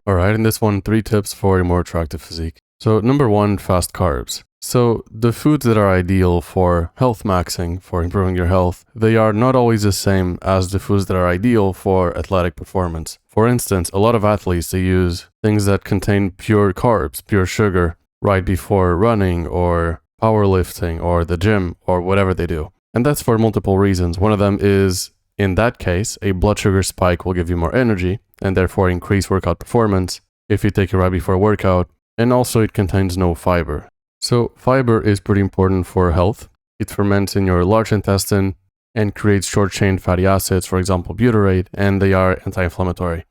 Alright, in this one, 3 tips for a more attractive physique. So number 1, fast carbs. So the foods that are ideal for health maxing, for improving your health, they are not always the same as the foods that are ideal for athletic performance. For instance, a lot of athletes, they use things that contain pure carbs, pure sugar, right before running or powerlifting or the gym or whatever they do. And that's for multiple reasons. One of them is, in that case, a blood sugar spike will give you more energy and therefore increase workout performance if you take it right before a workout. And also it contains no fiber. So fiber is pretty important for health. It ferments in your large intestine and creates short-chain fatty acids, for example butyrate, and they are anti-inflammatory.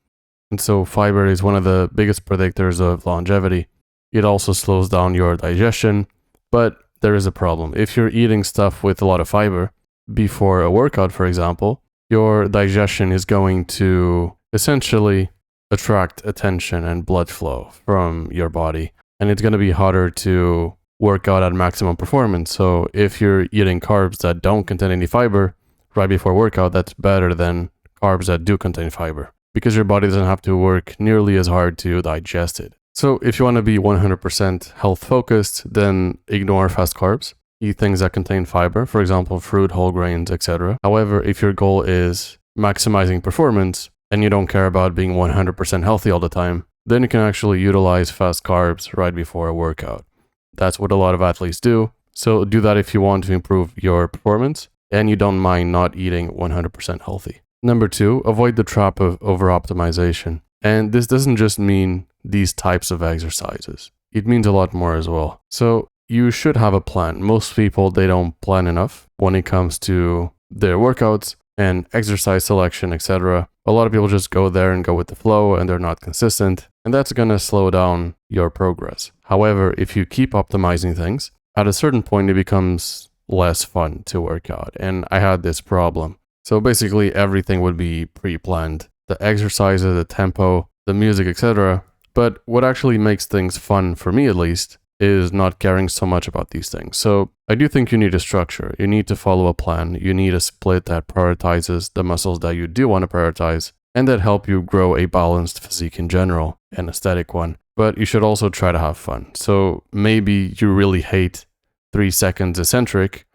And so fiber is one of the biggest predictors of longevity. It also slows down your digestion, but there is a problem. If you're eating stuff with a lot of fiber before a workout, for example, your digestion is going to essentially attract attention and blood flow from your body. And it's going to be harder to work out at maximum performance. So if you're eating carbs that don't contain any fiber right before workout, that's better than carbs that do contain fiber, because your body doesn't have to work nearly as hard to digest it. So if you want to be 100% health focused, then ignore fast carbs. Eat things that contain fiber, for example, fruit, whole grains, etc. However, if your goal is maximizing performance and you don't care about being 100% healthy all the time, then you can actually utilize fast carbs right before a workout. That's what a lot of athletes do. So do that if you want to improve your performance and you don't mind not eating 100% healthy. Number 2, avoid the trap of over-optimization. And this doesn't just mean these types of exercises. It means a lot more as well. So you should have a plan. Most people, they don't plan enough when it comes to their workouts and exercise selection, etc. A lot of people just go there and go with the flow and they're not consistent, and that's going to slow down your progress. However, if you keep optimizing things, at a certain point it becomes less fun to work out. And I had this problem. So basically everything would be pre-planned. The exercises, the tempo, the music, etc. But what actually makes things fun, for me at least, is not caring so much about these things. So I do think you need a structure. You need to follow a plan. You need a split that prioritizes the muscles that you do want to prioritize and that help you grow a balanced physique in general, an aesthetic one. But you should also try to have fun. So maybe you really hate 3 seconds eccentric,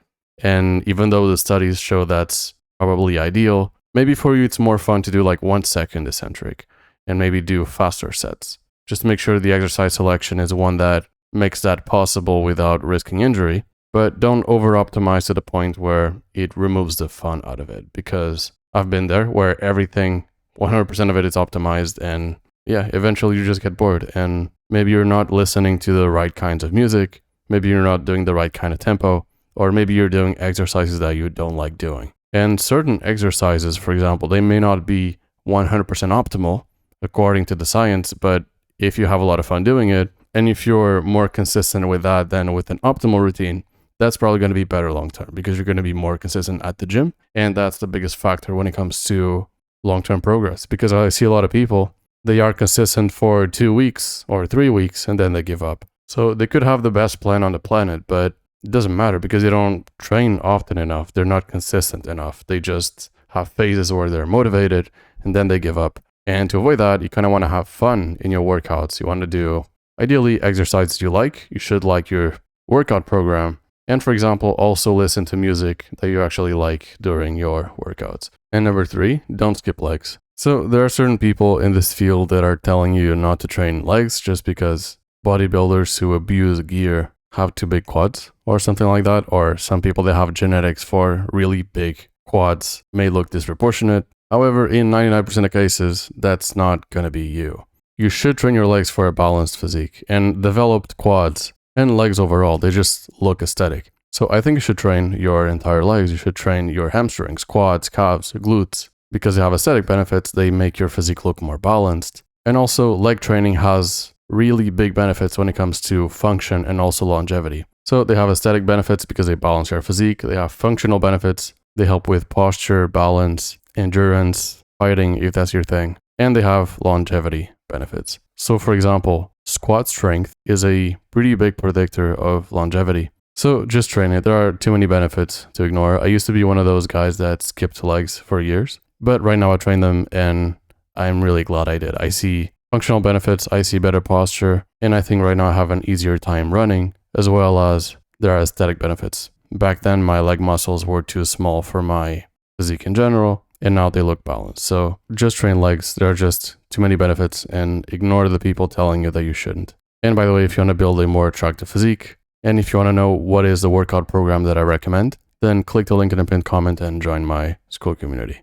and even though the studies show that's probably ideal, maybe for you it's more fun to do like 1 second eccentric and maybe do faster sets. Just make sure the exercise selection is one that makes that possible without risking injury, but don't over-optimize to the point where it removes the fun out of it, because I've been there where everything, 100% of it is optimized, and yeah, eventually you just get bored, and maybe you're not listening to the right kinds of music, maybe you're not doing the right kind of tempo, or maybe you're doing exercises that you don't like doing. And certain exercises, for example, they may not be 100% optimal according to the science, but if you have a lot of fun doing it, and if you're more consistent with that than with an optimal routine, that's probably going to be better long term, because you're going to be more consistent at the gym. And that's the biggest factor when it comes to long-term progress, because I see a lot of people, they are consistent for 2 weeks or 3 weeks and then they give up. So they could have the best plan on the planet, but it doesn't matter because they don't train often enough. They're not consistent enough. They just have phases where they're motivated and then they give up. And to avoid that, you kind of want to have fun in your workouts. You want to do ideally exercises you like. You should like your workout program. And for example, also listen to music that you actually like during your workouts. And number 3, don't skip legs. So there are certain people in this field that are telling you not to train legs just because bodybuilders who abuse gear have too big quads or something like that. Or some people that have genetics for really big quads may look disproportionate. However, in 99% of cases, that's not going to be you. You should train your legs for a balanced physique, and developed quads and legs overall, they just look aesthetic. So I think you should train your entire legs. You should train your hamstrings, quads, calves, glutes, because they have aesthetic benefits. They make your physique look more balanced. And also leg training has really big benefits when it comes to function and also longevity. So they have aesthetic benefits because they balance your physique. They have functional benefits. They help with posture, balance, endurance, fighting, if that's your thing. And they have longevity benefits. So for example, squat strength is a pretty big predictor of longevity. So just train it. There are too many benefits to ignore. I used to be one of those guys that skipped legs for years, but right now I train them and I'm really glad I did. I see Functional benefits, I see better posture, and I think right now I have an easier time running, as well as there are aesthetic benefits. Back then, my leg muscles were too small for my physique in general, and now they look balanced. So just train legs. There are just too many benefits, and ignore the people telling you that you shouldn't. And by the way, if you want to build a more attractive physique, and if you want to know what is the workout program that I recommend, then click the link in the pinned comment and join my school community.